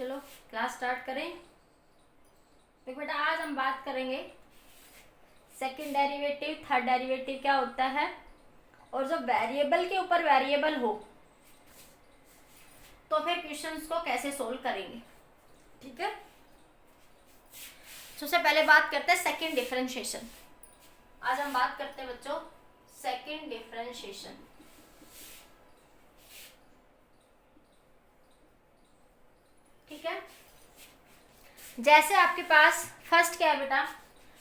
चलो class start करें। तो बेटा आज हम बात करेंगे सेकंड डेरिवेटिव, थर्ड डेरिवेटिव क्या होता है, और जो वेरिएबल के ऊपर वेरिएबल हो तो फिर क्वेश्चंस को कैसे सोल्व करेंगे। ठीक है, सबसे पहले बात करते हैं सेकंड डिफरेंशिएशन। आज हम बात करते हैं बच्चों सेकंड डिफरेंशिएशन। ठीक है, जैसे आपके पास फर्स्ट क्या है बेटा,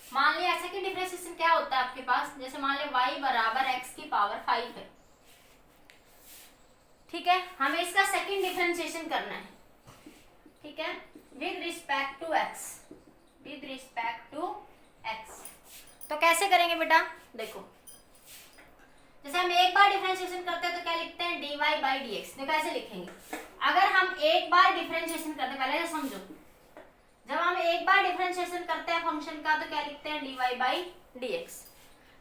मान लिया सेकंड डिफरेंशिएशन क्या होता है आपके पास, जैसे मान लिया y बराबर x की पावर 5 है। ठीक है, हमें इसका सेकंड डिफरेंशिएशन करना है। ठीक है, with respect to x, with respect to x। तो कैसे करेंगे बेटा, देखो जैसे हम एक बार डिफरेंशिएशन करते हैं तो क्या लिखते हैं dy बाई डी एक्स। देखो कैसे लिखेंगे, अगर हम एक बार डिफरेंशिएशन करते हैं, पहले समझो, जब हम एक बार डिफरेंशिएशन करते हैं फंक्शन का तो क्या लिखते हैं dy बाई डी एक्स।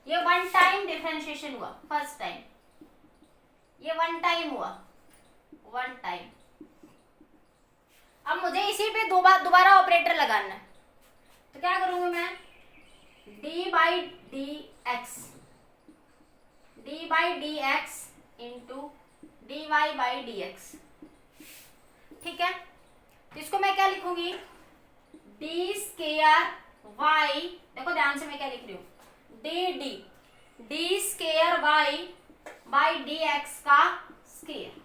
ये वन टाइम डिफरेंशिएशन हुआ, फर्स्ट टाइम, ये वन टाइम हुआ, वन टाइम। अब मुझे इसी पे दोबारा ऑपरेटर लगाना है, तो क्या करूंगी मैं, d by D X, D by D X into D Y by D X. ठीक है, तो इसको मैं क्या लिखूंगी, डी स्केयर वाई, देखो ध्यान से मैं क्या लिख रही हूँ, D D D square Y by D X का स्केयर।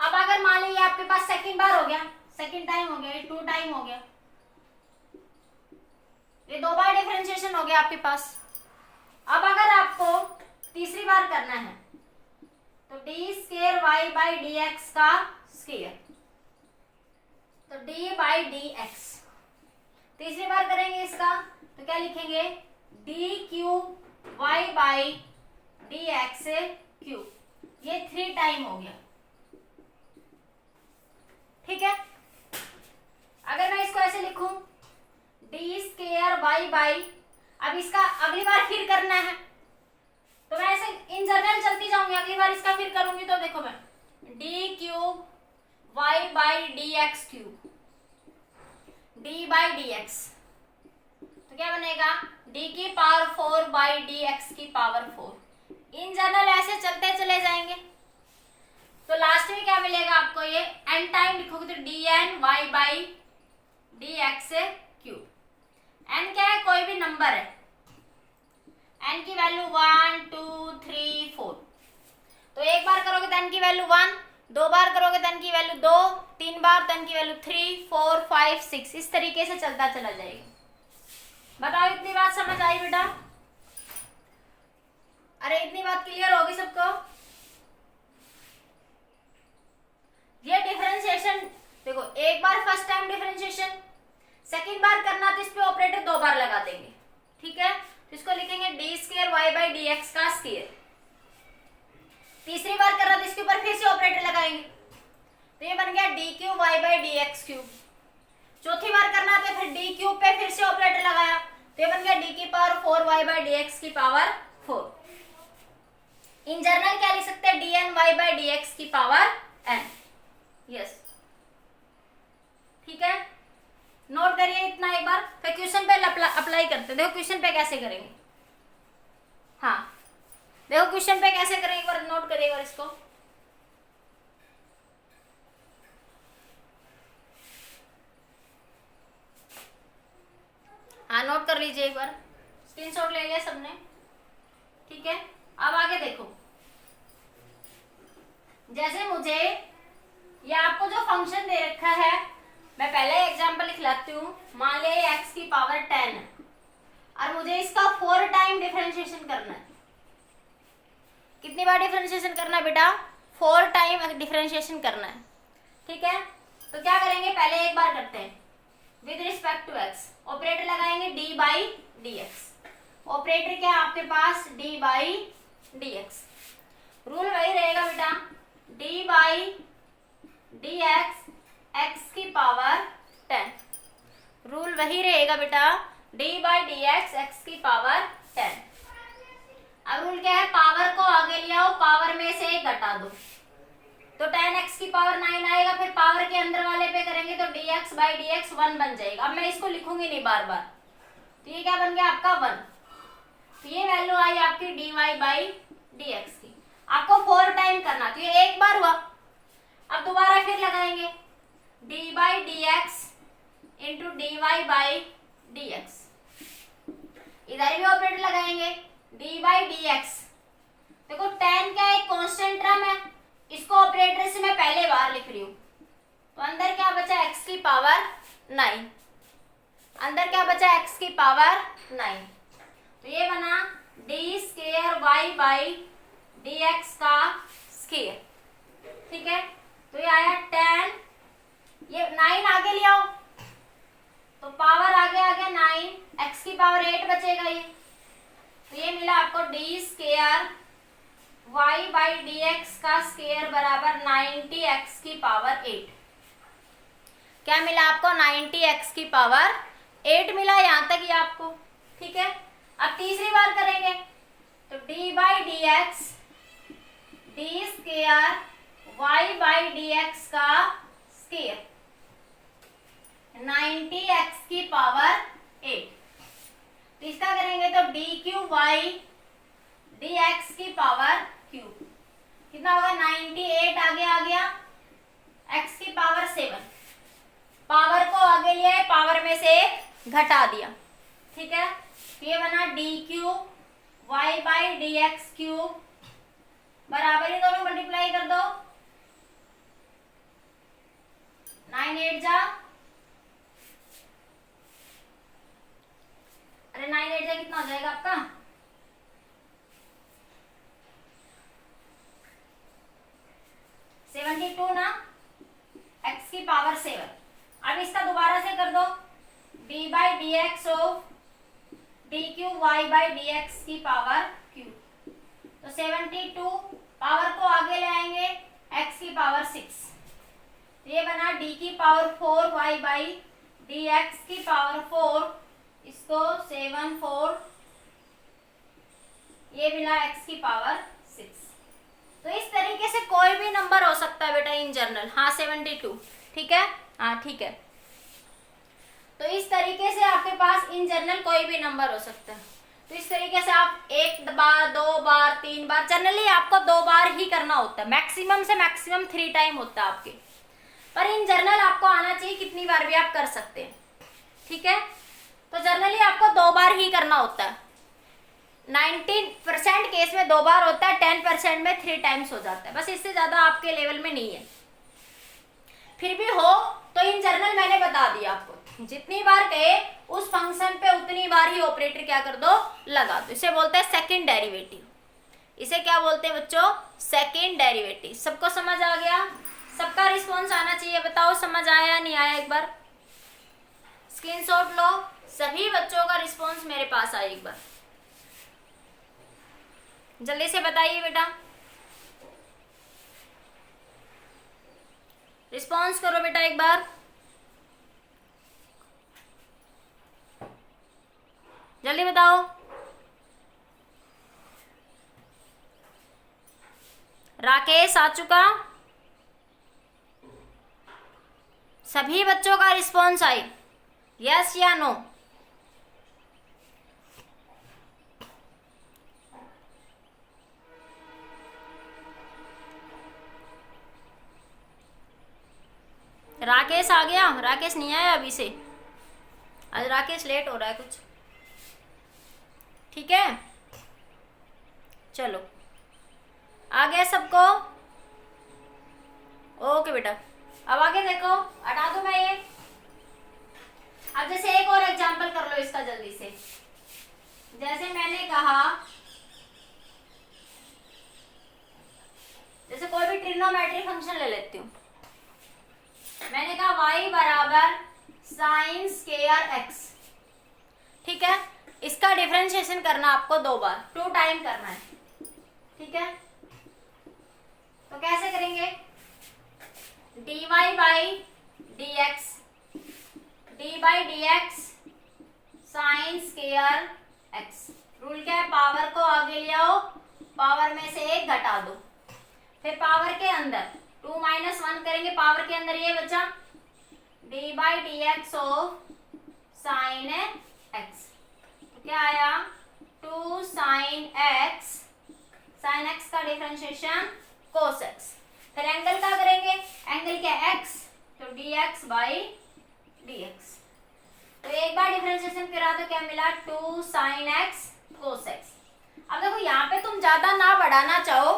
अब अगर मान लीजिए आपके पास सेकंड बार हो गया, सेकंड टाइम हो गया, ये टू टाइम हो गया, ये दो बार डिफरेंशिएशन हो गया आपके पास। अब अगर आपको तीसरी बार करना है तो D square Y by D X का स्केयर, तो d बाई डी एक्स। तीसरी बार करेंगे इसका तो क्या लिखेंगे, d cube y by D X cube. ये 3 टाइम हो गया। ठीक है, अगर मैं इसको ऐसे लिखूं d स्केयर y बाई, अब इसका अगली बार फिर करना है तो मैं ऐसे इन जनरल चलती जाऊंगी, अगली बार इसका फिर करूंगी तो देखो मैं d cube y by D X cube, d by D x, तो क्या बनेगा d की पावर 4 बाई डी एक्स की पावर 4। इन जनरल ऐसे चलते चले जाएंगे तो लास्ट में क्या मिलेगा आपको, ये n टाइम लिखोगे तो D N Y by D X cube. n क्या है, कोई भी नंबर है, n की वैल्यू 1 2 3 4, तो एक बार करोगे तो n की वैल्यू 1, दो बार करोगे तो n की वैल्यू 2, तीन बार तो n की वैल्यू 3 4 5 6, इस तरीके से चलता चला जाएगा। बताओ इतनी बात समझ आई बेटा, अरे इतनी बात क्लियर होगी सबको। ये डिफरेंशिएशन देखो, एक बार फर्स्ट टाइम डिफरेंशिएशन, सेकंड बार करना तो इस पे ऑपरेटर दो बार लगा देंगे। ठीक है, तो इसको लिखेंगे D square Y by D X का स्केयर। तीसरी बार कर रहा तो इसके ऊपर फिर से ऑपरेटर लगाएंगे तो ये बन गया D cube Y by D X cube. चौथी बार करना तो फिर डी क्यूब पे फिर से ऑपरेटर लगाया तो ये बन गया डी की power 4 Y by D X की पावर 4। इन जनरल क्या लिख सकते हैं, D N Y by D X की पावर एन। यस, ठीक है, नोट करिए इतना एक बार, फिर क्वेश्चन पे अप्लाई करते हैं। देखो क्वेश्चन पे कैसे करेंगे, हाँ देखो क्वेश्चन पे कैसे करेंगे, एक बार नोट करिए एक बार इसको। हाँ नोट कर लीजिए एक बार, स्क्रीनशॉट ले लिया सबने। ठीक है, अब आगे देखो, जैसे मुझे ये आपको जो फंक्शन दे रखा है, मैं पहले एग्जांपल लिखलाती हूँ। मान लिया x की पावर 10 है और मुझे इसका 4 टाइम डिफरेंशिएशन करना है। कितनी बार डिफरेंशिएशन करना है बेटा, 4 टाइम डिफरेंशिएशन करना है। ठीक है, तो क्या करेंगे, पहले एक बार करते हैं with respect to x, operator लगाएंगे d by D X. Operator क्या है आपके पास, d by D X. Rule वही रहेगा बेटा, d by D X X की पावर 10। रूल वही रहेगा बेटा, d by D X X की पावर 10। अब रूल क्या है, पावर को आगे ले आओ, पावर में से एक घटा दो, तो tan x की पावर 9 आएगा, फिर पावर के अंदर वाले पे करेंगे तो dx बाई dx 1 बन जाएगा। अब मैं इसको लिखूंगी नहीं बार बार, तो ये क्या बन गया आपका 1। तो ये वैल्यू आई आपकी dy बाई dx की। आपको 4 टाइम करना, तो ये एक बार हुआ। अब दोबारा फिर लगाएंगे d by dx into dy by dx। इधर भी ऑपरेटर लगाएंगे d बाई dx। देखो tan क्या एक कांस्टेंट टर्म है, इसको ऑपरेटर से मैं पहले बार लिख रही हूं, तो अंदर क्या बचा x की पावर 9, अंदर क्या बचा x की पावर 9। तो ये बना d square y by dx का स्क्वायर, ठीक है। तो ये आया tan, ये 9 आगे ले आओ तो पावर आगे आ गया 9, x की पावर 8 बचेगा ये। तो ये मिला आपको d square y by dx का स्क्वायर बराबर 90x की पावर 8। क्या मिला आपको? 90x की पावर 8 मिला, यहां तक ही आपको, ठीक है। अब तीसरी बार करेंगे तो d by dx d square y by dx का स्क्वायर 90x की पावर 8। तो इसका करेंगे तो d क्यूब y dx की पावर क्यूब कितना होगा? 98 आगे आ गया, x की पावर 7, पावर को आगे लिया है, पावर में से एक घटा दिया, ठीक है। तो ये बना d cube y by dx cube बराबर ही दोनों मल्टीप्लाई कर दो, 9 8 जा, अरे 9 8 जा कितना हो जाएगा आपका? 72 ना, x की पावर 7। अब इसका दोबारा से कर दो d by dx of d cube y by dx की पावर क्यूब। तो 72 पावर को आगे ले आएंगे x की पावर 6, ये बना d की पावर 4 y बाई dx की पावर 4, इसको 7 4, ये मिला x की पावर 6। तो इस तरीके से कोई भी नंबर हो सकता है बेटा इन जनरल। हाँ 72, ठीक है, हाँ ठीक है। तो इस तरीके से आपके पास इन जनरल कोई भी नंबर हो सकता है। तो इस तरीके से आप एक बार, दो बार, तीन बार, जनरली आपको 2 बार ही करना होता है, मैक्सिमम से मैक्सिमम 3 टाइम होता है आपके, पर इन जनरल आपको आना चाहिए, कितनी बार भी आप कर सकते हैं, ठीक है। तो जनरली आपको 2 बार ही करना होता है, 90% केस में 2 बार होता है, 10% में 3 टाइम्स हो जाता है, बस इससे ज्यादा आपके लेवल में नहीं है। फिर भी हो तो इन जनरल मैंने बता दिया आपको, जितनी बार कहे उस फंक्शन पे उतनी बार ही ऑपरेटर क्या कर दो, लगा दो। इसे बोलते हैं सेकंड डेरिवेटिव, इसे क्या बोलते हैं बच्चों? Second derivative. सबको समझ आ गया? सबका रिस्पॉन्स आना चाहिए, बताओ समझ आया नहीं आया? एक बार स्क्रीनशॉट लो, सभी बच्चों का रिस्पॉन्स मेरे पास आए, एक बार जल्दी से बताइए बेटा, रिस्पॉन्स करो बेटा एक बार, जल्दी बताओ। राकेश आ चुका? सभी बच्चों का रिस्पॉन्स आई, यस या नो? राकेश आ गया? राकेश नहीं आया अभी से, आज राकेश लेट हो रहा है कुछ, ठीक है। चलो आ गया सबको? ओके बेटा, अब आगे देखो, हटा दूं मैं ये। अब जैसे एक और एग्जांपल कर लो इसका जल्दी से। जैसे मैंने कहा, जैसे कोई भी ट्रिग्नोमेट्रिक फंक्शन ले लेती हूँ, मैंने कहा y बराबर साइन स्क्वायर x, ठीक है। इसका डिफरेंशिएशन करना आपको 2 बार, 2 टाइम करना है, ठीक है। तो कैसे करेंगे? dy by dx, d by dx sine square x। Rule क्या है? पावर को आगे ले आओ, पावर में से एक घटा दो, फिर पावर के अंदर, 2 माइनस 1 करेंगे पावर के अंदर, ये बचा D by D x of sine x. तो क्या आया 2 साइन एक्स का डिफरेंशिएशन कोस एक्स। फिर एंगल का करेंगे, एंगल क्या एक्स, तो D X by D x. तो एक बार डिफरेंशिएशन करा तो क्या मिला 2 साइन एक्स कोस एक्स। अब देखो यहाँ पे तुम ज्यादा ना बढ़ाना चाहो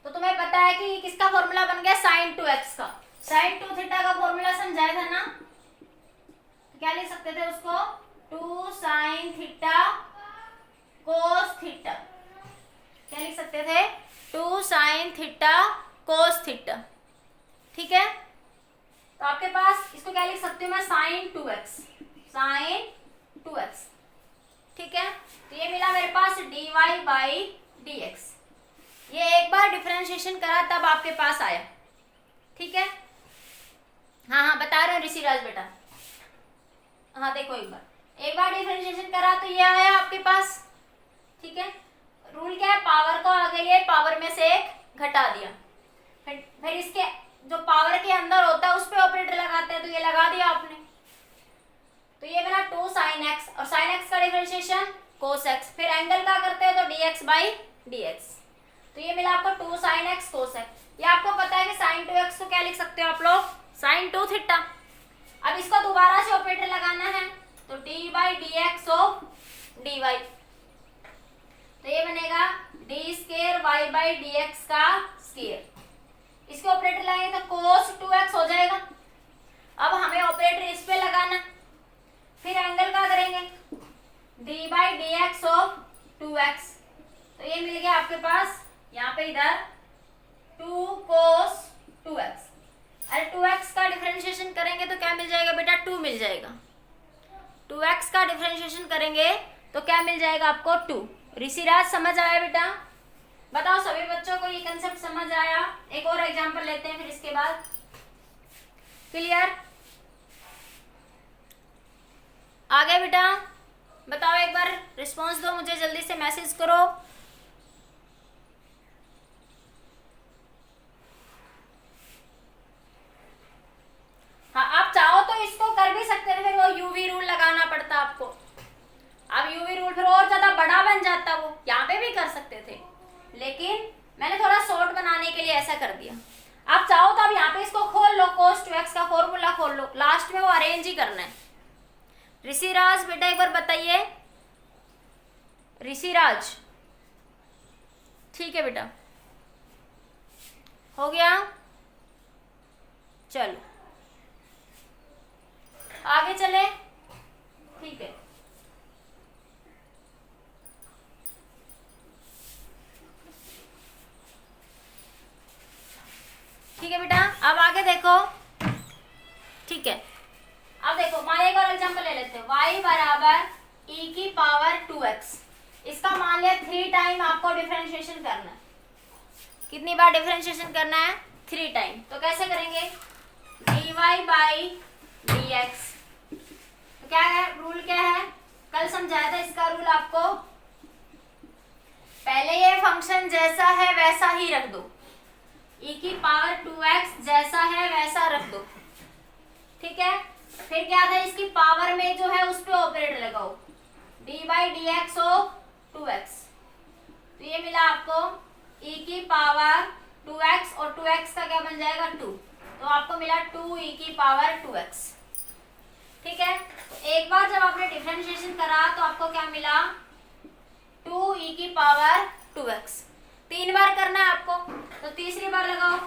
तो तुम्हें पता है कि किसका फॉर्मूला बन गया साइन 2x का। साइन 2 थीटा का फॉर्मूला समझाया था ना, तो क्या लिख सकते थे उसको 2 साइन थीटा कोस थीटा। क्या लिख सकते थे 2 साइन थीटा कोस थीटा। ठीक है, तो आपके पास इसको क्या लिख सकती हूँ मैं साइन 2x, साइन 2x। ठीक है, तो ये मिला मेरे पास dy बाई डी एक्स। ये एक बार डिफरेंशिएशन करा तब आपके पास आया। ठीक है, हाँ बता रहे हो ऋषिराज बेटा। हाँ देखो एक बार डिफरेंशिएशन करा तो ये आया आपके पास। ठीक है, रूल क्या है, पावर को आगे लिए पावर में से एक घटा दिया, फिर इसके जो पावर के अंदर होता है उस पे ऑपरेटर लगाते हैं, तो ये लगा दिया आपने। तो ये बना 2 साइन एक्स, और साइन एक्स का डिफरेंशिएशन कोस एक्स। फिर एंगल का करते हैं तो D X by D x. तो ये मिला आपको 2 साइन एक्स कोस एक्स। ये आपको पता है कि साइन 2x को क्या लिख सकते हो आप लोग, साइन 2 थीटा। अब इसको दोबारा से ऑपरेटर लगाना है तो D by D x of D Y. तो ये बनेगा D square Y by D X का स्केयर। इसके ऑपरेटर लगाएंगे तो कोस 2x हो जाएगा। अब हमें ऑपरेटर इस पे लगाना, फिर एंगल का करेंगे D by D x of 2x। तो ये मिल गया आपके पास यहाँ पे इधर 2 कोस 2x। अरे 2x का डिफरेंशिएशन करेंगे तो क्या मिल जाएगा बेटा 2 मिल जाएगा। 2x का डिफरेंशिएशन करेंगे तो क्या मिल जाएगा आपको 2। ऋषिराज समझ आया बेटा? बताओ सभी बच्चों को ये कंसेप्ट समझ आया? एक और एग्जांपल लेते हैं फिर इसके बाद। क्लियर? आगे बेटा बताओ, एक बार रिस्पॉन्स दो मुझे, जल्दी से मैसेज करो। हाँ, आप चाहो तो इसको कर भी सकते थे, फिर वो यूवी रूल लगाना पड़ता आपको। अब यूवी रूल फिर और ज्यादा बड़ा बन जाता, वो यहाँ पे भी कर सकते थे, लेकिन मैंने थोड़ा शॉर्ट बनाने के लिए ऐसा कर दिया। आप चाहो तो अब यहाँ पे इसको खोल लो, cos 2x का फॉर्मूला खोल लो, लास्ट में वो अरेंज ही करना है। ऋषिराज बेटा एक बार बताइए, ऋषिराज। ठीक है बेटा, हो गया? चलो आगे चले। ठीक है, ठीक है बेटा, अब आगे देखो। ठीक है, अब देखो मान एक और एग्जांपल ले लेते हैं। y बराबर e की पावर 2x। इसका मान लिया 3 टाइम आपको डिफरेंशिएशन करना है। कितनी बार डिफरेंशिएशन करना है? 3 टाइम। तो कैसे करेंगे? dy by dx। तो क्या है रूल, क्या है कल समझाया था इसका रूल आपको। पहले ये फंक्शन जैसा है वैसा ही रख दो, e की पावर 2x जैसा है वैसा रख दो। ठीक है, फिर क्या था, इसकी पावर में जो है उस पे ऑपरेटर लगाओ, D by D x of 2x। तो ये मिला आपको e की पावर 2x, और 2x का क्या बन जाएगा 2। तो आपको मिला 2e की पावर 2x। ठीक है, तो एक बार जब आपने डिफरेंशिएशन करा तो आपको क्या मिला 2e की पावर 2x। 3 बार करना है आपको, तो तीसरी बार लगाओ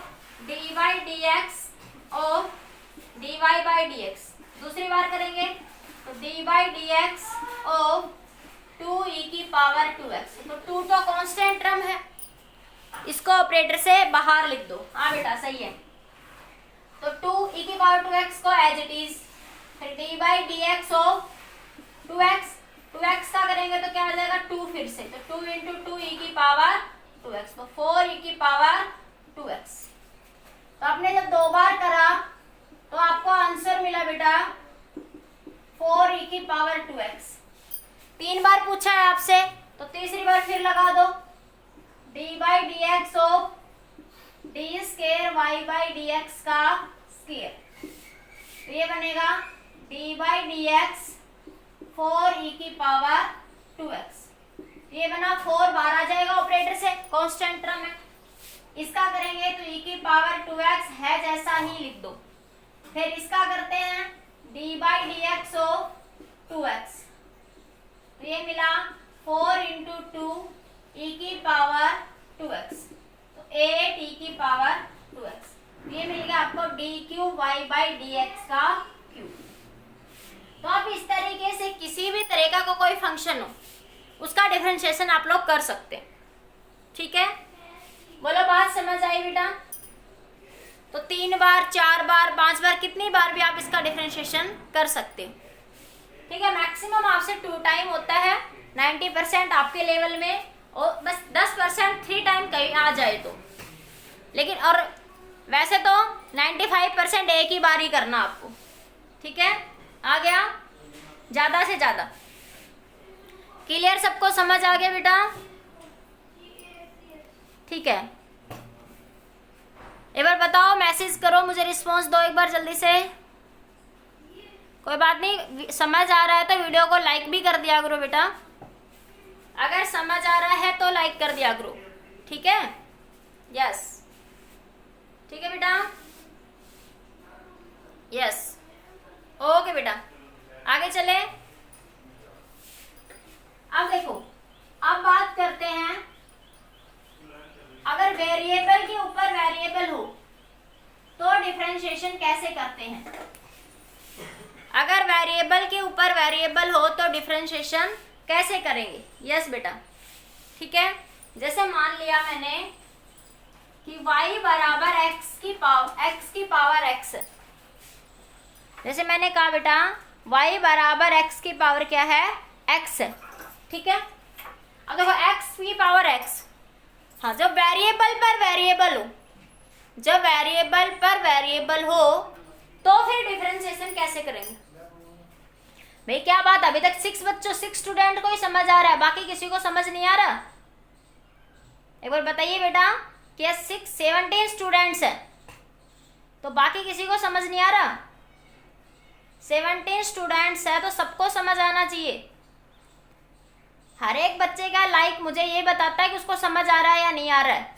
डी बाई डी एक्स और D Y by D X. दूसरी बार करेंगे तो डी बाई डी एक्स और 2e की पावर 2x। तो 2 तो कांस्टेंट टर्म है, इसको ऑपरेटर से बाहर लिख दो। हाँ बेटा सही है। तो 2e की पावर 2x को एज इट इज, फिर D by D x of 2x का करेंगे तो क्या हो जाएगा 2 फिर से, तो 2 इंटू 2e की पावर 2x, तो 4e की पावर 2x। तो आपने जब 2 बार करा तो आपको आंसर मिला बेटा 4e की पावर 2x। 3 बार पूछा है आपसे, तो तीसरी बार फिर लगा दो D by D x of D square Y by D X का स्क्वायर, तो ये बनेगा D by D x 4e की पावर 2x। ये बना 4 बाहर आ जाएगा ऑपरेटर से, कांस्टेंट टर्म है। इसका करेंगे तो e की पावर 2x है जैसा ही लिख दो। फिर इसका करते हैं d by D x of 2x, तो ये मिला 4 इंटू 2 e की पावर 2x, तो 8 e की पावर 2x। ये मिल गया आपको D cube Y by D X का क्यूब। तो आप इस तरीके से किसी भी तरीका का कोई फंक्शन हो उसका डिफरेंशिएशन आप लोग कर सकते हैं। ठीक है, बोलो बात समझ आई बेटा? तो 3 बार 4 बार 5 बार कितनी बार भी आप इसका डिफरेंशिएशन कर सकते हो। ठीक है, मैक्सिमम आपसे 2 टाइम होता है, 90% आपके लेवल में, और बस 10% 3 टाइम कहीं आ जाए तो, लेकिन और वैसे तो 95% एक ही बार ही करना आपको। ठीक है, आ गया? ज्यादा से ज्यादा क्लियर, सबको समझ आ गया बेटा? ठीक है, एक बार बताओ, मैसेज करो, मुझे रिस्पॉन्स दो एक बार जल्दी से। कोई बात नहीं, समझ आ रहा है तो वीडियो को लाइक भी कर दिया करो बेटा, अगर समझ आ रहा है तो लाइक कर दिया करो। ठीक है, यस, ठीक है बेटा, यस, ओके बेटा, आगे चले। अब देखो, अब बात करते हैं, अगर वेरिएबल के ऊपर वेरिएबल हो तो डिफरेंशिएशन कैसे करते हैं। अगर वेरिएबल के ऊपर वेरिएबल हो तो डिफरेंशिएशन कैसे करेंगे। यस बेटा, ठीक है, जैसे मान लिया मैंने कि y बराबर x की पावर x, जैसे मैंने कहा बेटा y बराबर x की पावर क्या है, x है। ठीक है, अब देखो x की पावर x, हाँ, जब वेरिएबल पर वेरिएबल हो, जब वेरिएबल पर वेरिएबल हो तो फिर डिफरेंशिएशन कैसे करेंगे। भाई क्या बात, अभी तक 6 स्टूडेंट को ही समझ आ रहा है, बाकी किसी को समझ नहीं आ रहा। एक बार बताइए बेटा कि 17 स्टूडेंट्स हैं तो बाकी किसी को समझ नहीं आ रहा। 17 स्टूडेंट्स है तो सबको समझ आना चाहिए। हर एक बच्चे का लाइक मुझे ये बताता है कि उसको समझ आ रहा है या नहीं आ रहा है।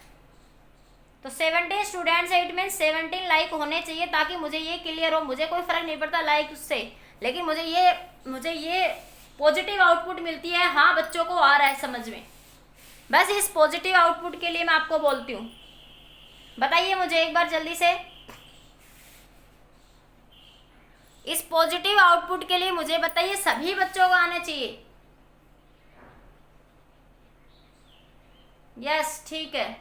तो 17 स्टूडेंट्स है, इट मीन 17 लाइक होने चाहिए ताकि मुझे ये क्लियर हो। मुझे कोई फर्क नहीं पड़ता लाइक उससे, लेकिन मुझे ये पॉजिटिव आउटपुट मिलती है, हाँ बच्चों को आ रहा है समझ में। बस इस पॉजिटिव आउटपुट के लिए मैं आपको बोलती हूँ। बताइए मुझे एक बार जल्दी से, इस पॉजिटिव आउटपुट के लिए मुझे बताइए, सभी बच्चों को आने चाहिए। यस, ठीक है,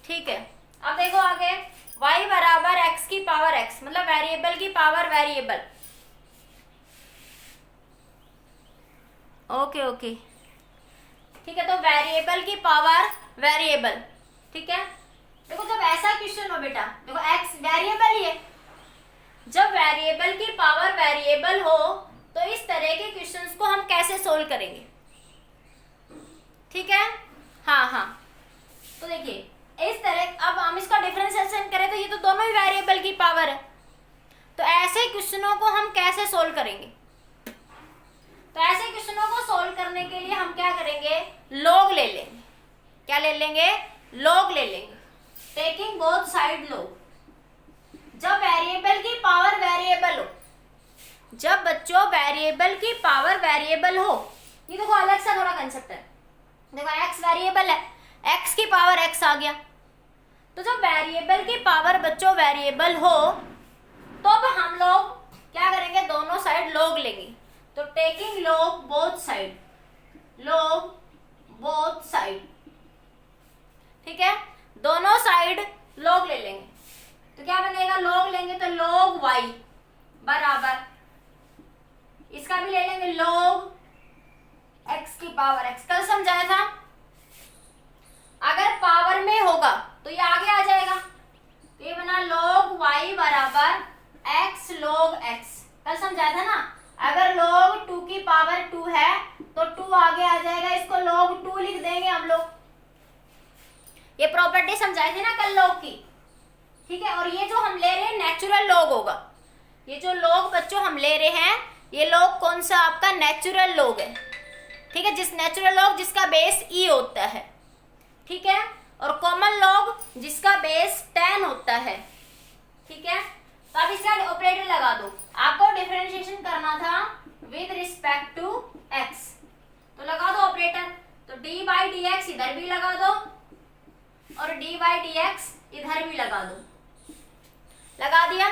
ठीक है। अब देखो आगे, y बराबर x की पावर x, मतलब वेरिएबल की पावर वेरिएबल। ओके ओके, ठीक है, तो वेरिएबल की पावर वेरिएबल। ठीक है, देखो जब ऐसा क्वेश्चन हो बेटा, देखो x वेरिएबल ही है, जब वेरिएबल की पावर वेरिएबल हो तो इस तरह के क्वेश्चंस को हम कैसे सोल्व करेंगे। ठीक है, हाँ, तो देखिए इस तरह, अब हम इसका डिफरेंशिएशन करें तो ये तो दोनों ही वेरिएबल की पावर है, तो ऐसे क्वेश्चनों को हम कैसे सोल्व करेंगे। तो ऐसे क्वेश्चनों को सोल्व करने के लिए हम क्या करेंगे, लॉग ले लेंगे। क्या ले लेंगे, लॉग ले लेंगे, टेकिंग बोथ साइड लॉग। जब वेरिएबल की पावर वेरिएबल हो, जब बच्चों वेरिएबल की पावर वेरिएबल हो, ये देखो अलग सा थोड़ा कंसेप्ट है। देखो x वेरिएबल है, x की पावर x आ गया, तो जब वेरिएबल की पावर बच्चों वेरिएबल हो तो अब हम लोग क्या करेंगे, दोनों साइड लॉग लेंगे। तो taking log both side, log both side. ठीक है, दोनों साइड लॉग ले लेंगे, तो क्या बनेगा, लॉग लेंगे तो लॉग y बराबर, इसका भी ले लेंगे लॉग x की पावर x। कल समझाया था, अगर पावर में होगा तो ये आगे आ जाएगा, तो ये बना log y बराबर x log x। कल समझाया था ना, अगर log 2 की पावर 2 है तो 2 आगे आ जाएगा, इसको log 2 लिख देंगे हम लोग। ये प्रॉपर्टी समझाई थी ना कल लॉग की, ठीक है। और ये जो हम ले रहे हैं नेचुरल लॉग होगा, ये जो लॉग बच्चों हम ले रहे हैं ये लॉग कौन सा आपका नेचुरल लॉग है, ठीक है, जिस नेचुरल लॉग जिसका बेस ई होता है, ठीक है, और कॉमन लॉग जिसका बेस 10 होता है, ठीक है। तो अब इसका ऑपरेटर लगा दो, आपको डिफरेंशिएशन करना था विद रिस्पेक्ट टू एक्स, तो लगा दो ऑपरेटर। तो डी बाई डी एक्स इधर भी लगा दो और डी बाई डी एक्स इधर भी लगा दो, लगा दिया।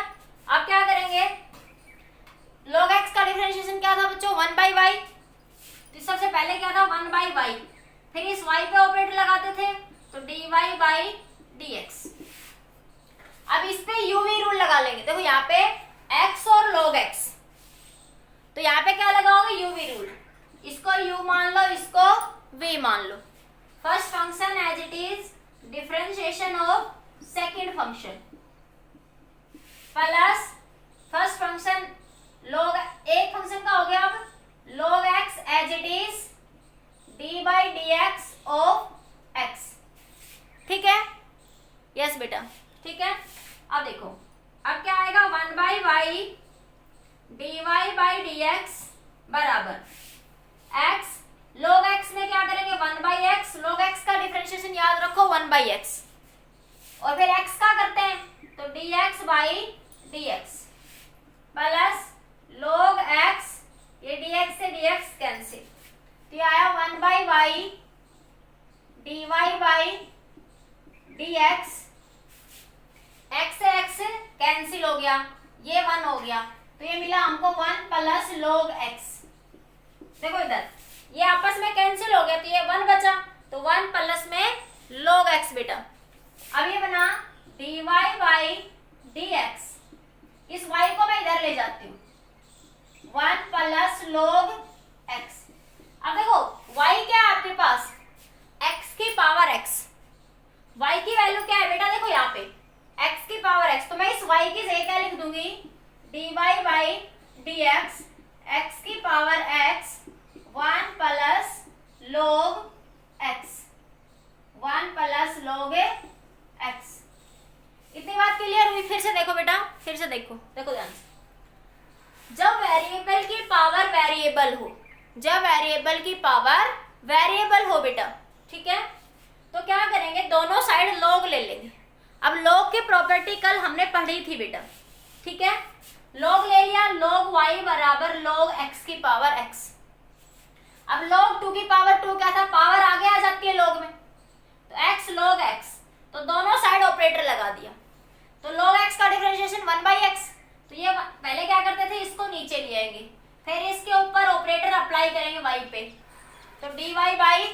अब क्या करेंगे, log x का डिफरेंशिएशन क्या था बच्चों 1 बाई वाई, तो सबसे पहले क्या था 1 बाई वाई, फिर इस y पे ऑपरेटर लगाते थे तो dy बाई dx। अब इस पे uv रूल लगा लेंगे, देखो यहाँ पे x और log x, तो यहाँ पे क्या लगाओगे uv रूल, इसको u मान लो, इसको v मान लो। First function as it is differentiation of second function plus first function log, एक फंक्शन का हो गया अब log x as it is d by D x of x, ठीक है, यस बेटा, ठीक है। अब देखो अब क्या आएगा 1 by Y D Y by D X बराबर x, log x में क्या करेंगे 1 बाई एक्स, log x का डिफरेंशिएशन याद रखो 1 बाई एक्स, और फिर x का करते हैं तो dx by dx plus log x, ये dx से dx कैंसिल, तो ये आया 1 by Y D Y by D X, X से एक्स कैंसिल हो गया, ये 1 हो गया, तो ये मिला हमको 1 प्लस log x। देखो इधर ये आपस में कैंसिल हो गया तो ये 1 बचा, तो 1 प्लस में log x बेटा। अब ये बना dy बाई dx, इस y को मैं इधर ले जाती हूँ 1 प्लस log x। अब देखो y क्या है आपके पास x की पावर x, y की वैल्यू क्या है बेटा, देखो यहाँ पे x की पावर x, तो मैं इस y की जगह क्या लिख दूंगी dy बाई dx x की power x 1 plus log x, 1 plus log x। इतनी बात क्लियर हुई, फिर से देखो बेटा, फिर से देखो, देखो ध्यान से, जब वेरिएबल की पावर वेरिएबल हो, जब वेरिएबल की पावर वेरिएबल हो बेटा, ठीक है, तो क्या करेंगे दोनों साइड log ले लेंगे। अब log की प्रॉपर्टी कल हमने पढ़ी थी बेटा, ठीक है, log ले लिया, log y बराबर log x की पावर x। अब log 2 की पावर 2 क्या था, पावर आगे आ जाती है log में, तो x log x, तो दोनों साइड ऑपरेटर लगा दिया, तो log x का डिफरेंशिएशन 1 बाई एक्स, तो ये पहले क्या करते थे इसको नीचे ले आएंगे, फिर इसके ऊपर ऑपरेटर अप्लाई करेंगे y पे, तो dy बाई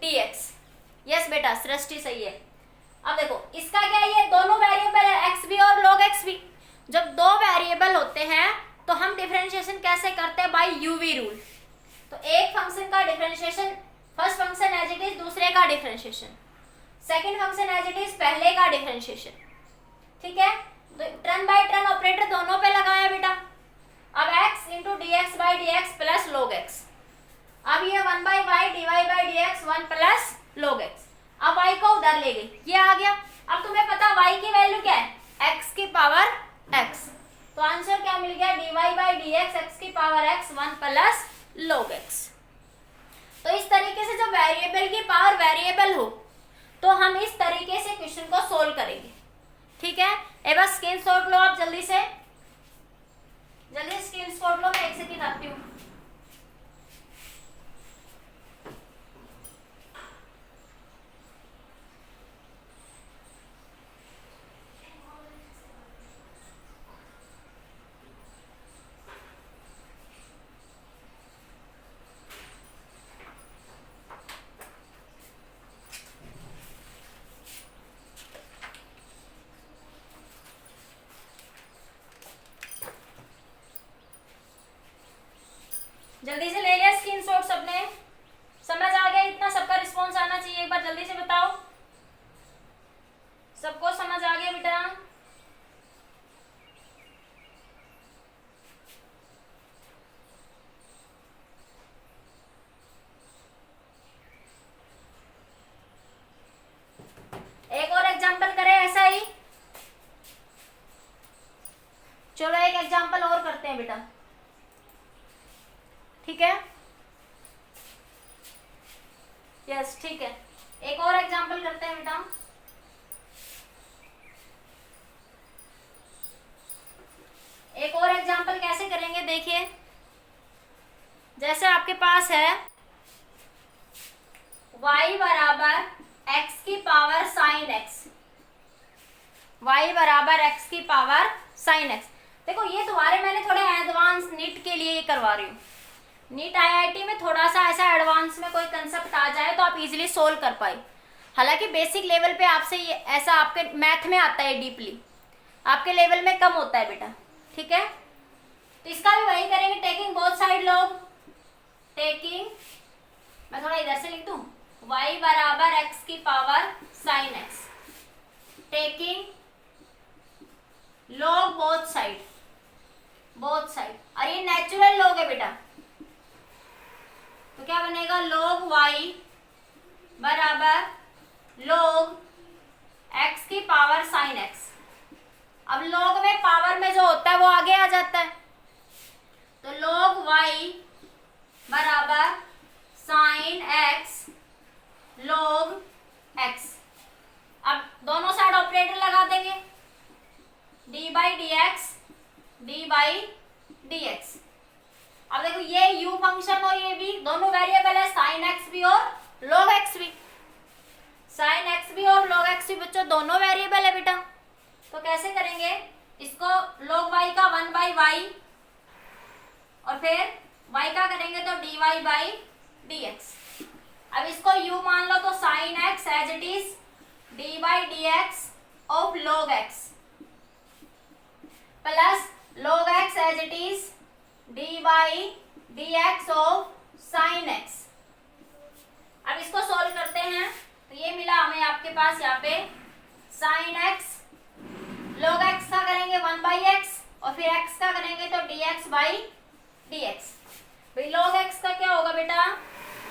dx। यस बेटा सृष्टि सही है। अब देखो इसका क्या है, ये दोनों वेरिएबल है x भी और log x भी, जब दो वेरिएबल होते हैं तो हम डिफरेंशिएशन कैसे करते हैं बाई uv रूल, तो एक फंक्शन का differentiation first function as it is दूसरे का differentiation, second function as it is पहले का डिफरेंशिएशन, ठीक है, तो टर्न बाय टर्न ऑपरेटर दोनों पे लगाया बेटा। अब x into D X by D X plus log x, अब ये 1 by Y D Y by D X 1 plus log x, अब y को उधर ले गई, ये आ गया। अब तुम्हें पता y की वैल्यू क्या है x की पावर x, तो आंसर क्या मिल गया dy बाई डी एक्स की power x 1 plus log x। तो इस तरीके से जब वेरिएबल की पावर वेरिएबल हो तो हम इस तरीके से क्वेश्चन को सोल्व करेंगे, ठीक है। ए बस स्क्रीनशॉट लो आप जल्दी से, जल्दी स्क्रीनशॉट लो, मैं एक सेकंड आती हूँ। जल्दी से ले लिया स्क्रीनशॉट सबने, समझ आ गया, इतना सबका रिस्पॉन्स आना चाहिए, एक बार जल्दी से बताओ सबको समझ आ गया बेटा। हैं बेटा, ठीक है। यस ठीक है, एक और एग्जांपल करते हैं बेटा। एक और एग्जांपल कैसे करेंगे देखिए, जैसे आपके पास है y बराबर x की पावर साइन x, y बराबर x की पावर साइन x। देखो ये तुम्हारे मैंने थोड़े एडवांस नीट के लिए ये करवा रही हूँ। नीट आईआईटी में थोड़ा सा ऐसा एडवांस में कोई कंसेप्ट आ जाए तो आप इजीली सोल्व कर पाए। हालांकि बेसिक लेवल पे आपसे ये ऐसा आपके मैथ में आता है, डीपली आपके लेवल में कम होता है बेटा, ठीक है। तो इसका भी वही करेंगे, taking both side log, taking, मैं थोड़ा इधर से लिख दूं, y बराबर x की power sine x, taking log both side, both side, और ये नेचुरल लॉग है बेटा, तो क्या बनेगा, log y बराबर log x की पावर साइन x। अब log में पावर में जो होता है वो आगे आ जाता है, तो log y बराबर साइन x log x। अब दोनों साइड ऑपरेटर लगा देंगे, d by D X, D by D x. अब देखो ये u फंक्शन और ये भी दोनों वेरिएबल है, साइन x भी और log x भी, साइन x भी और log x भी बच्चों दोनों वेरिएबल है बेटा। तो कैसे करेंगे इसको, log y का 1 बाई वाई और फिर y का करेंगे तो dy बाई dx। अब इसको u मान लो तो sine x as it is d by D x of log x plus log x as it is d by D x of sine x। अब इसको सोल्व करते हैं तो ये मिला हमें आपके पास यहाँ पे साइन x, log x का करेंगे 1 बाई एक्स और फिर x का करेंगे तो dx बाई dx। भाई log x का क्या होगा बेटा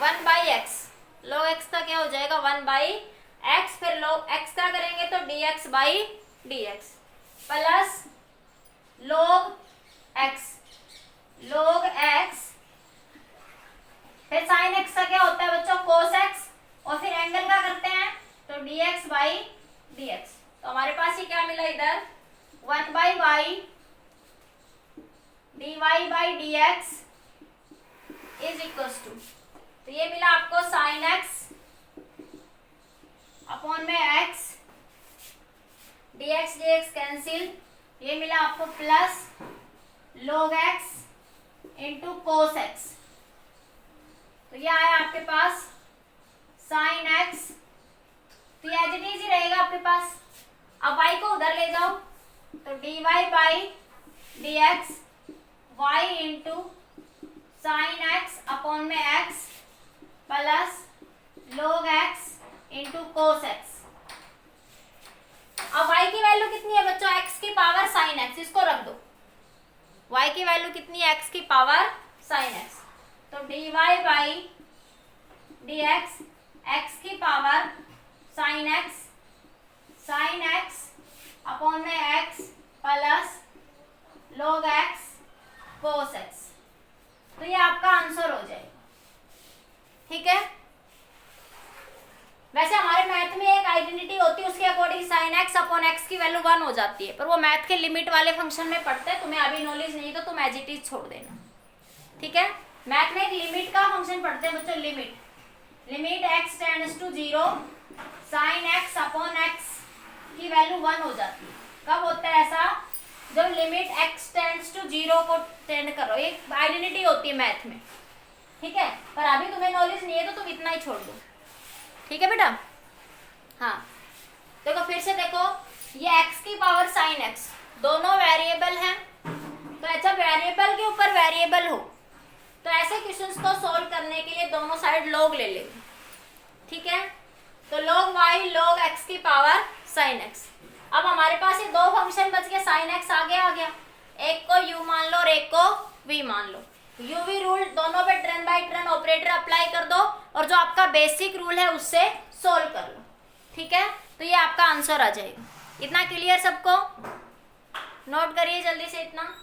1 बाई एक्स, log x का क्या हो जाएगा 1 बाई एक्स, फिर log x का करेंगे तो dx by dx plus log x, log x, फिर साइन x का क्या होता है बच्चों cos x, और फिर एंगल का करते हैं तो dx बाई dx। तो हमारे पास ये क्या मिला इधर 1 by Y dy by dx is equals to, तो ये मिला आपको साइन x अपॉन में x, dx dx कैंसिल, ये मिला आपको plus log x into cos x। तो ये आया आपके पास साइन x, तो एज इट इज ही रहेगा आपके पास। अब y को उधर ले जाओ तो dy by dx y into sine x upon में x plus log x into cos x। अब y की वैल्यू कितनी है बच्चों x की पावर साइन x, इसको रख दो, y की वैल्यू कितनी है x की पावर साइन x, तो dy बाई dx x की पावर साइन x अपॉन में x plus log x cos x। तो ये आपका आंसर हो जाएगा, ठीक है। वैसे हमारे मैथ में एक आइडेंटिटी होती है, उसके according sine x upon x की वैल्यू 1 हो जाती है, पर वो मैथ के लिमिट वाले फंक्शन में पढ़ते हैं, तुम्हें अभी नॉलेज नहीं तो तुम एज इट इज छोड़ देना, ठीक है। मैथ में एक लिमिट का फंक्शन पढ़ते हैं बच्चों, limit x tends to 0 sine x upon x की वैल्यू 1 हो जाती है। कब होता है ऐसा, जब लिमिट x टेंड्स टू 0 को टेंड करो, एक आइडेंटिटी होती है मैथ में, ठीक है। पर अभी तुम्हें नॉलेज नहीं है तो तुम इतना ही छोड़ दो, ठीक है बेटा। हाँ देखो फिर से देखो, ये x की पावर साइन x दोनों वेरिएबल हैं, तो ऐसा वेरिएबल के ऊपर वेरिएबल हो तो ऐसे क्वेश्चंस को सॉल्व करने के लिए दोनों साइड log ले लेंगे, ठीक है। तो log y log x की पावर साइन x। अब हमारे पास ये दो फंक्शन बच गए, साइन x आगे आ गया, एक को u मान लो और एक को v मान लो। u v रूल दोनों पे turn by turn operator apply कर दो और जो आपका बेसिक रूल है उससे सोल्व कर लो, ठीक है। तो ये आपका आंसर आ जाएगा। इतना क्लियर सबको, नोट करिए जल्दी से इतना।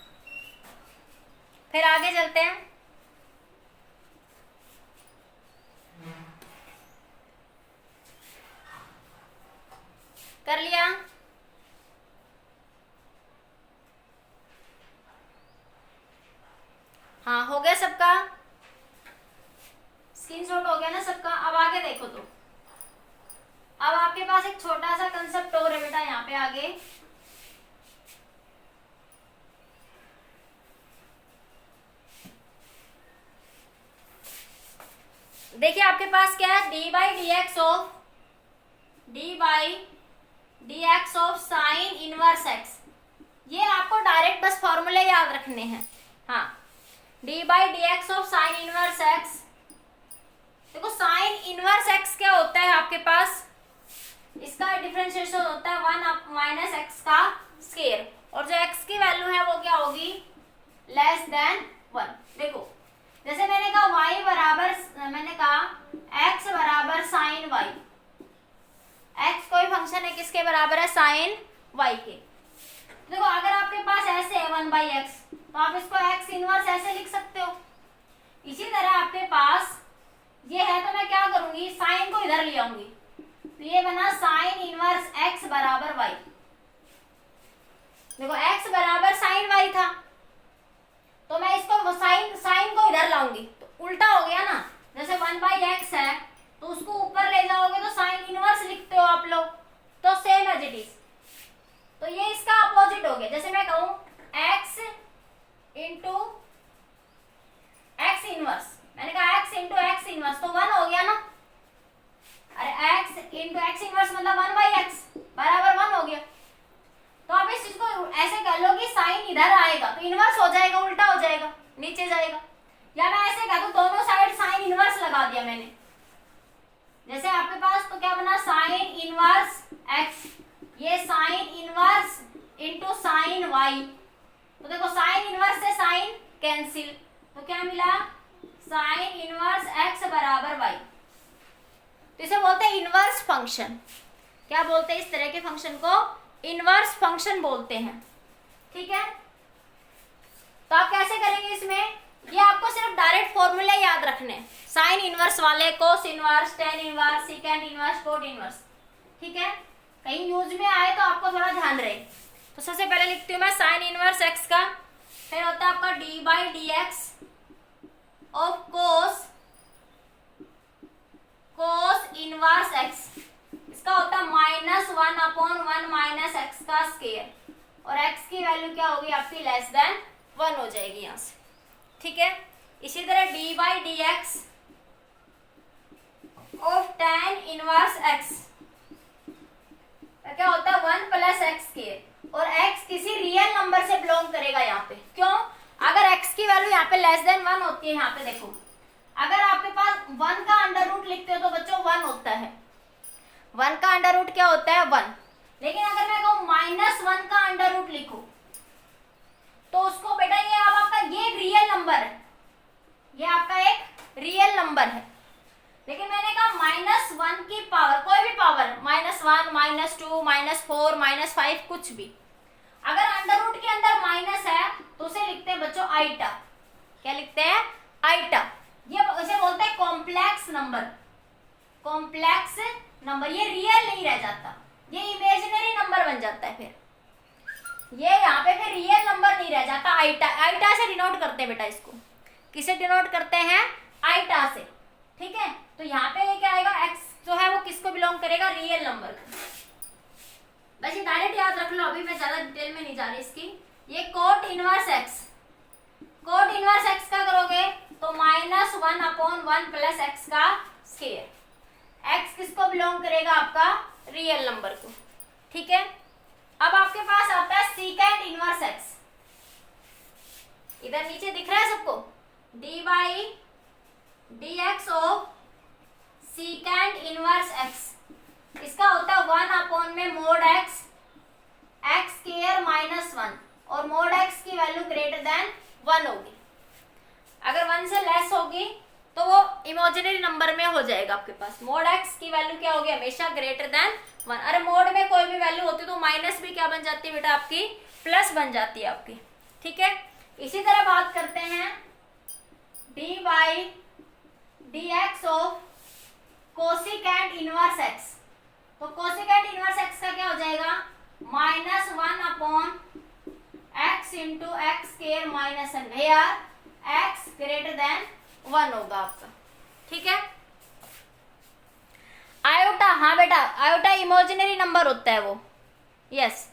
फिर आगे चलते हैं। कर लिया? हाँ हो गया सबका, स्क्रीनशॉट हो गया ना सबका। अब आगे देखो, तो अब आपके पास एक छोटा सा कंसेप्ट और है बेटा यहाँ पे आगे। देखिए आपके पास क्या है, D by D x of sign inverse X. ये आपको डायरेक्ट बस फॉर्मूले याद रखने हैं। हाँ, D by D x of sign inverse x. देखो साइन इनवर्स एक्स क्या होता है आपके पास, इसका डिफरेंशिएशन होता है 1 माइनस एक्स का स्क्वायर, और जो एक्स की वैल्यू है वो क्या होगी, लेस देन 1। देखो जैसे मैंने कहा y बराबर, मैंने कहा x बराबर साइन y। x कोई फंक्शन है किसके बराबर है, साइन y के। देखो अगर आपके पास ऐसे है 1/x, तो आप इसको x इनवर्स ऐसे लिख सकते हो। इसी तरह आपके पास ये है, तो मैं क्या करूंगी, साइन को इधर ले आऊंगी, तो ये बना साइन इनवर्स x बराबर y। देखो x बराबर साइन y था, तो मैं इसको साइन को इधर लाऊंगी, तो उल्टा हो गया ना। जैसे 1/x है तो उसको ऊपर ले जाओगे तो साइन इनवर्स लिखते हो आप लोग, तो सेम एज इट इज। तो ये इसका अपोजिट हो गया। जैसे मैं कहूं x इंटू एक्स इनवर्स, मैंने कहा x इंटू एक्स इनवर्स, तो 1 हो गया ना। अरे x इंटू एक्स इनवर्स मतलब 1/x बराबर 1 हो गया। तो आप इस चीज को ऐसे कह लो कि साइन इधर आएगा तो इनवर्स हो जाएगा, उल्टा हो जाएगा, नीचे जाएगा। या मैं ऐसे कह दूं दोनों साइड साइन इनवर्स लगा दिया मैंने, जैसे आपके पास तो क्या बना, साइन इनवर्स एक्स, ये sine inverse into sine Y. तो देखो साइन इनवर्स से साइन कैंसिल, तो क्या मिला, साइन इनवर्स एक्स बराबर वाई। तो इसे बोलते हैं इनवर्स फंक्शन। क्या बोलते हैं इस तरह के फंक्शन को, इनवर्स फंक्शन बोलते हैं। ठीक है, तो आप कैसे करेंगे इसमें, ये आपको सिर्फ डायरेक्ट फॉर्मूले याद रखने, साइन इनवर्स वाले, cos inverse, tan inverse, सीकेंड inverse, cot inverse. ठीक है, कहीं यूज में आए तो आपको थोड़ा ध्यान रहे। तो सबसे पहले लिखती हूँ मैं साइन इनवर्स एक्स का, फिर होता है आपका D by D x of cos inverse x. इसका होता है -1/1 माइनस एक्स का स्क्वायर, और एक्स की वैल्यू क्या होगी आपकी, लेस देन 1 हो जाएगी यहाँ से। ठीक है, इसी तरह D by D x of tan inverse x, क्या होता है 1 प्लस एक्स स्क्वायर, और x किसी रियल नंबर से बिलोंग करेगा यहाँ पे। क्यों, अगर x की वैल्यू यहाँ पे लेस देन 1 होती है, यहाँ पे देखो अगर आपके पास 1 का अंडर रूट लिखते हो तो बच्चों 1 होता है, 1 का अंडर रूट क्या होता है 1। लेकिन अगर मैं कहूँ -1 का अंडर रूट लिखो तो उसको बेटा ये अब आपका ये रियल नंबर है, ये आपका एक रियल नंबर है। लेकिन मैंने कहा -1 की पावर, कोई भी पावर, -1, -2, -4, -5 कुछ भी, अगर अंडर रूट के अंदर माइनस है तो उसे लिखते हैं बच्चों आइटा। क्या लिखते हैं, आइटा। ये उसे बोलते हैं कॉम्प्लेक्स नंबर, कॉम्प्लेक्स नंबर। ये रियल नहीं रह जाता, ये इमेजिनरी नंबर बन जाता है। फिर ये यहाँ पे फिर रियल नंबर नहीं रह जाता, आइटा। आइटा से डिनोट करते हैं बेटा इसको, किसे डिनोट करते हैं, आइटा से। ठीक है, तो यहाँ पे ये क्या आएगा, x जो है वो किसको बिलोंग करेगा, रियल नंबर को। बस ये डायरेक्ट याद रख लो, अभी मैं ज्यादा डिटेल में नहीं जा रही इसकी। ये cot inverse x, cot inverse x का करोगे तो -1/1 प्लस एक्स का स्क्वायर। x किसको बिलोंग करेगा, आपका रियल नंबर को। ठीक है, अब आपके पास आता है सीकेंड इनवर्स x, इधर नीचे दिख रहा है सबको, D by D x of सीकेंड inverse x। इसका होता है 1 में मोड x, x स्क्वायर -1, और मोड x की वैल्यू ग्रेटर देन 1 होगी। अगर 1 से लेस होगी तो वो इमेजिनरी नंबर में हो जाएगा आपके पास। मोड x की वैल्यू क्या होगी, हमेशा ग्रेटर देन 1। अरे मोड में कोई भी वैल्यू होती है तो माइनस भी क्या बन जाती है बेटा आपकी, प्लस बन जाती है आपकी। ठीक है, इसी तरह बात करते हैं D by D x of cosecant inverse X. तो कोसिकेंट इनवर्स एक्स का क्या हो जाएगा, -1 X into X square minus N, where X greater than 1 होगा आपका। ठीक है, आयोटा, हाँ बेटा आयोटा इमेजिनरी नंबर होता है वो, यस।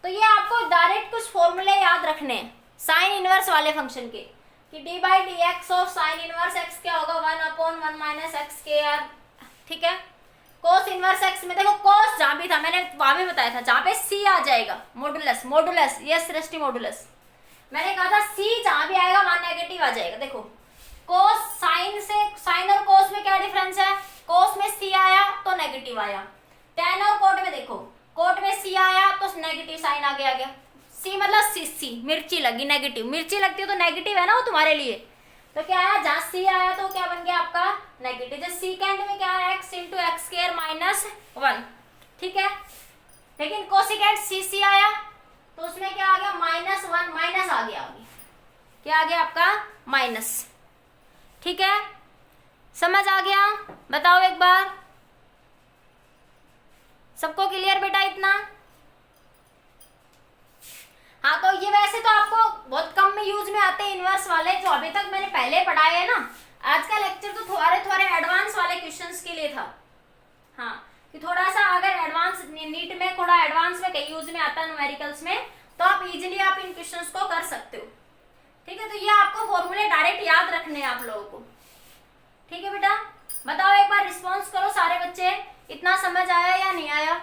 तो ये आपको डायरेक्ट कुछ फॉर्मूले याद रखने हैं साइन इनवर्स वाले फंक्शन के, कि D by D x of sign inverse x क्या होगा, 1/1 माइनस एक्स स्क्वायर। ठीक है, कोस इनवर्स एक्स में देखो कोस जहां भी था मैंने वहां भी बताया था, जहां पे सी आ जाएगा मॉडुलस, मॉडुलस यस सृष्टि मॉडुलस, मैंने कहा था सी जहां भी आएगा वहां नेगेटिव आ जाएगा। देखो कोस साइन से, साइन और कोस में क्या डिफरेंस है, कोस में सी आया तो नेगेटिव आया, टेन और कोट में देखो, कोट में सी आया तो नेगेटिव साइन आगे आ गया। सी मतलब सी मिर्ची लगी, नेगेटिव मिर्ची लगती है तो नेगेटिव है ना वो तुम्हारे लिए, तो क्या आया, जहां सी आया तो क्या बन गया आपका नेगेटिव। जैसे सीकेंड में क्या है, x into X square minus 1। ठीक है, लेकिन कोसिकेंट सी आया तो उसमें क्या आ गया, -1 माइनस आ गया, क्या आ गया आपका माइनस। ठीक है, समझ आ गया, बताओ एक बार, सबको क्लियर बेटा इतना। हाँ, तो ये वैसे तो आपको बहुत कम में यूज में आते हैं इनवर्स वाले, जो अभी तक मैंने पहले पढ़ाए हैं ना। आज का लेक्चर तो थोड़े एडवांस वाले क्वेश्चंस के लिए था, हाँ, कि थोड़ा सा अगर एडवांस नीट में थोड़ा एडवांस में कहीं यूज में आता है न्यूमेरिकल्स में, तो आप इजीली आप इन क्वेश्चंस को कर सकते हो। ठीक है, तो ये आपको फॉर्मूले डायरेक्ट याद रखने हैं आप लोगों को। ठीक है बेटा, बताओ एक बार रिस्पॉन्स करो सारे बच्चे, इतना समझ आया या नहीं आया।